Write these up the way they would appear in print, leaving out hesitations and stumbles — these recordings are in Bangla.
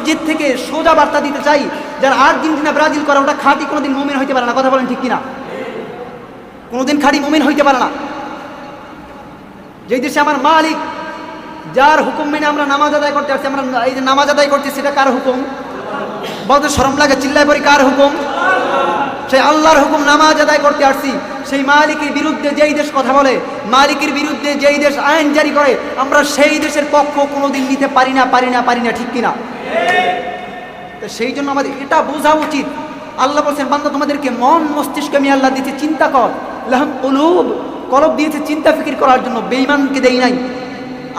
মসজিদ থেকে সোজা বার্তা দিতে চাই, যারা আর্জেন্টিনা ব্রাজিল করে ওটা খাঁটি কোনোদিন মুমিন হইতে পারে না। কথা বলেন ঠিক কিনা? কোনোদিন খাঁটি মুমিন হইতে পারে না। যেই দেশে আমার মালিক, যার হুকুম মেনে আমরা নামাজ আদায় করতে আসছি, আমরা এই যে নামাজ আদায় করছি, সেটা কার হুকুম? বলতে শরম লাগে, চিল্লায় পড়ি, কার হুকুম? সেই আল্লাহর হুকুম নামাজ আদায় করতে আসছি। সেই মালিকের বিরুদ্ধে যেই দেশ কথা বলে, মালিকের বিরুদ্ধে যেই দেশ আইন জারি করে, আমরা সেই দেশের পক্ষ কোনোদিন নিতে পারি না, ঠিক কিনা? তো সেই জন্য আমাদের এটা বোঝা উচিত। আল্লাহ বলছেন, বান্দা তোমাদেরকে মন মস্তিষ্ক আমি আল্লাহ দিয়েছি, চিন্তা কর। লাহুম কুলুব, কলব দিয়েছে চিন্তা ফিকির করার জন্য, বেঈমানকে দেই নাই।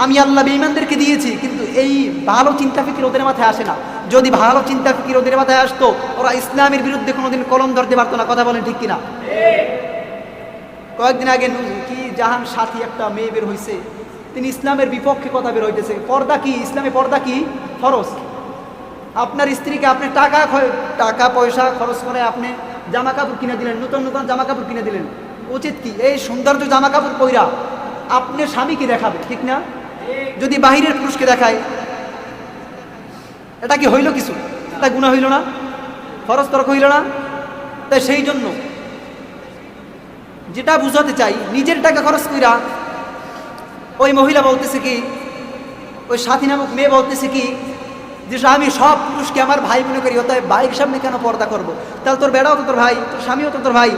আমি আল্লাহ বেঈমানদেরকে দিয়েছি, কিন্তু এই ভালো চিন্তা ফিকির ওদের মাথায় আসে না। যদি ভালো চিন্তা ফিকির ওদের মাথায় আসতো, ওরা ইসলামের বিরুদ্ধে কোনোদিন কলম ধরতে পারতো না। কথা বলেন ঠিক কিনা? কয়েকদিন আগে কি জাহান সাথী একটা মেয়ে বের হয়েছে, তিনি ইসলামের বিপক্ষে কথা বের হইতেছে। পর্দা কি? ইসলামে পর্দা কি? ফরজ। আপনার স্ত্রীকে আপনি টাকা পয়সা খরচ করে আপনি জামা কাপড় কিনে দিলেন, নতুন নতুন জামা কাপড় কিনে দিলেন। উচিত কি এই সৌন্দর্য জামা কাপড় পইরা আপনি স্বামীকে দেখাবে, ঠিক না? যদি বাহিরের পুরুষকে দেখায়, এটা কি হইল কিছু? এটা গুনাহ হইল না? ফরজ তরক হইল না? তাই সেই জন্য যেটা বুঝাতে চাই, নিজের টাকা খরচ কইরা ওই মহিলা বলতেছে কি, ওই সাথী নামক মেয়ে বলতেছে কি, যে আমি সব পুরুষকে আমার ভাই মনে করি, অতএব ভাইয়ের সামনে কেন পর্দা করবো? তাহলে তোর বেড়াও তো তোর ভাই, তোর স্বামীও তো তোর ভাই,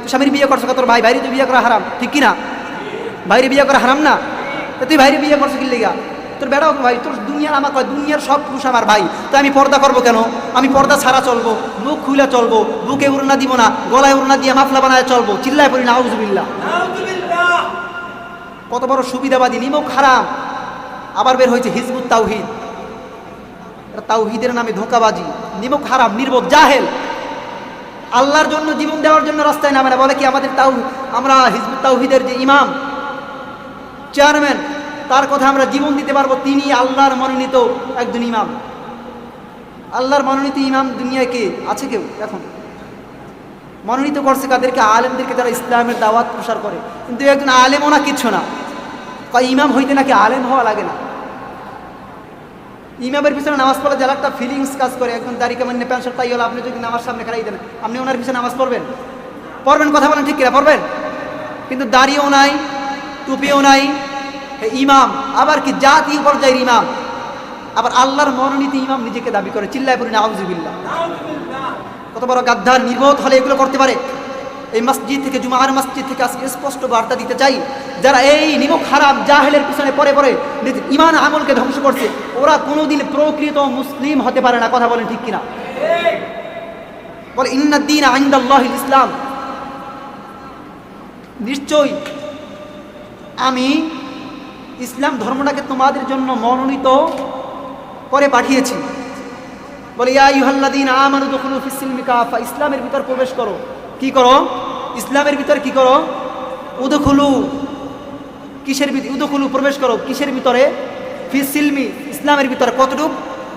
তোর স্বামীর বিয়ে করছো তোর ভাই, বাইরে তো বিয়ে করা হারাম, ঠিক কিনা? বাইরে বিয়ে করা হারাম না? তা তুই বাইরে বিয়ে করছো কি লেগা? তোর বেড়াও তো ভাই, তোর দুনিয়ার আমার কয়, দুনিয়ার সব পুরুষ আমার ভাই, তো আমি পর্দা করবো কেন? আমি পর্দা ছাড়া চলবো, মুখ খুলে চলবো, বুকে উড়না দিব না, গলায় উড়না দিয়ে মাফলা বানায় চলবো, চিল্লায় পড়ি নাউজুবিল্লাহ। কত বড় সুবিধাবাদী, নিমক হারাম। আবার বের হয়েছে হিজবুত তাওহীদ, তাওহীদের নামে ধোঁকাবাজি, নিমক হারাম, নির্বোধ, জাহেল। আল্লাহর জন্য জীবন দেওয়ার জন্য রাস্তায় নামে না। বলে কি আমরা হিজবুত তাওহীদের যে ইমাম, চেয়ারম্যান, তার কথা আমরা জীবন দিতে পারবো, তিনি আল্লাহর মনোনীত একজন ইমাম। আল্লাহর মনোনীত ইমাম দুনিয়ায় কে আছে? কেউ এখন মনোনীত করছে কাদেরকে? আলেমদেরকে, যারা ইসলামের দাওয়াত প্রসার করে। কিন্তু একজন আলেমও না, কিচ্ছু না। ইমাম হইতে নাকি আলেম হওয়া লাগে না। ইমামের পিছনে নামাজ পড়লে যারা একটা ফিলিংস কাজ করে, একজন দাড়ি কামান্য প্যান্ট শার্ট তাই হলো, আপনি যদি নামাজ সামনে খারাই দেন, আপনি ওনার পিছনে নামাজ পড়বেন? কথা বলেন ঠিক কিনা? পড়বেন? কিন্তু দাড়িও নাই, টুপিও নাই, ইমাম, আবার কি জাতীয় পর্যায়ের ইমাম, আবার আল্লাহর মনোনীত ইমাম নিজেকে দাবি করে, চিল্লায় পড়ি নাউজুবিল্লাহ। কত বড় গাদ্দার, নির্বোধ হলে এগুলো করতে পারে? এই মসজিদ থেকে, জুমার মসজিদ থেকে আজকে স্পষ্ট বার্তা দিতে চাই, যারা এই নিমক হারাম জাহেলের পিছনে পরে ইমান আমলকে ধ্বংস করছে, ওরা কোনোদিন প্রকৃত মুসলিম হতে পারে না। কথা বলেন ঠিক কিনা? বলে ইন্নাদ-দীন ইনদাল্লাহিল ইসলাম, নিশ্চয়ই আমি ইসলাম ধর্মটাকে তোমাদের জন্য মনোনীত করে পাঠিয়েছি। বলে ইয়া আইয়ুহাল্লাযীনা আমানু দুখুলু ফিস-সিলমি কাফা, ইসলামের ভিতর প্রবেশ করো। কি করো? ইসলামের ভিতর কি করো? উদখুলু, কিসের ভিতরে? উদখুলু, প্রবেশ করো। কিসের ভিতরে? ফিস-সিলমি, ইসলামের ভিতরে। কতটুক?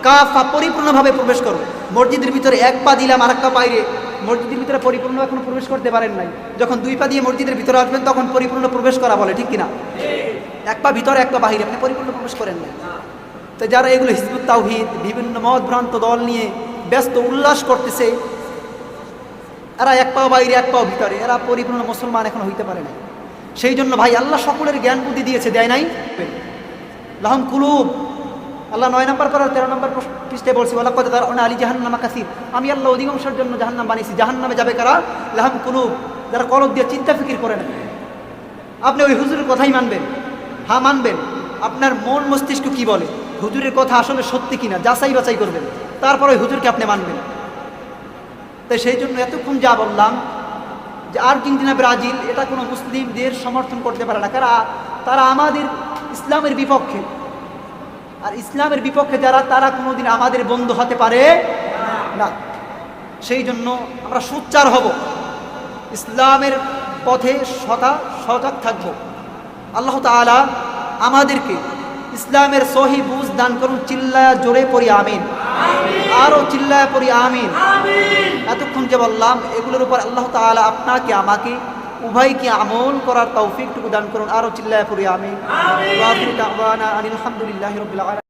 কাফা, পরিপূর্ণভাবে প্রবেশ করো। মসজিদের ভিতরে এক পা দিলাম আর এক পা বাইরে, মসজিদের ভিতরে পরিপূর্ণ এখন প্রবেশ করতে পারেন নাই। যখন দুই পা দিয়ে মসজিদের ভিতরে আসবেন তখন পরিপূর্ণ প্রবেশ করা বলে, ঠিক কিনা? এক পা ভিতরে এক পা বাহিরে, আপনি পরিপূর্ণ প্রবেশ করেন নাই। তো যারা এগুলো হিজবুত তাওহীদ, বিভিন্ন মত ভ্রান্ত দল নিয়ে ব্যস্ত উল্লাস করতেছে, এরা এক পা বাইরে এক পা ভিতরে, এরা পরিপূর্ণ মুসলমান এখন হইতে পারে না। সেই জন্য ভাই, আল্লাহ সকলের জ্ঞান বুদ্ধি দিয়েছে, দেয় নাই? লাহুম কুলুব, আল্লাহ 9 নম্বর পারা 13 নম্বর পৃষ্ঠায় বলছি, ওয়ালাকাদ যারা'না আলী জাহান্নামা কাসীর, আমি আল্লাহ অধিকাংশের জন্য জাহান্নাম বানিয়েছি। জাহান্নামে যাবে কারা? লাহুম কুলুব, যারা কলব দিয়ে চিন্তা ফিকির করে না। আপনি ওই হুজুরের কথাই মানবেন? হ্যাঁ মানবেন। আপনার মন মস্তিষ্ক কি বলে, হুজুরের কথা আসলে সত্যি কিনা যাচাই বাছাই করবেন, তারপর ওই হুজুরকে আপনি মানবেন। তাই সেই জন্য এতক্ষণ যা বললাম, যে আর্জেন্টিনা ব্রাজিল এটা কোনো মুসলিমদের সমর্থন করতে পারে না, কারণ তারা আমাদের ইসলামের বিপক্ষে। আর ইসলামের বিপক্ষে যারা, তারা কোনোদিন আমাদের বন্ধু হতে পারে না। সেই জন্য আমরা সোচ্চার হব, ইসলামের পথে সজাগ থাকব। আল্লাহ তাআলা আমাদেরকে ইসলামের সহি বুঝ দান করুন। চিল্লায়া জোরে পড়ি আমিন, আরো চিল্লায়া পড়ি আমিন। এতক্ষণ যে বললাম এগুলোর উপর আল্লাহ তাআলা আপনাকে আমাকে উভয়কে আমল করার তৌফিকটুকু দান করুন। আরো চিল্লায়া পড়ি আমিন। ওয়া আখিরু দাওয়ানা আনিল হামদুলিল্লাহি রাব্বিল আলামিন।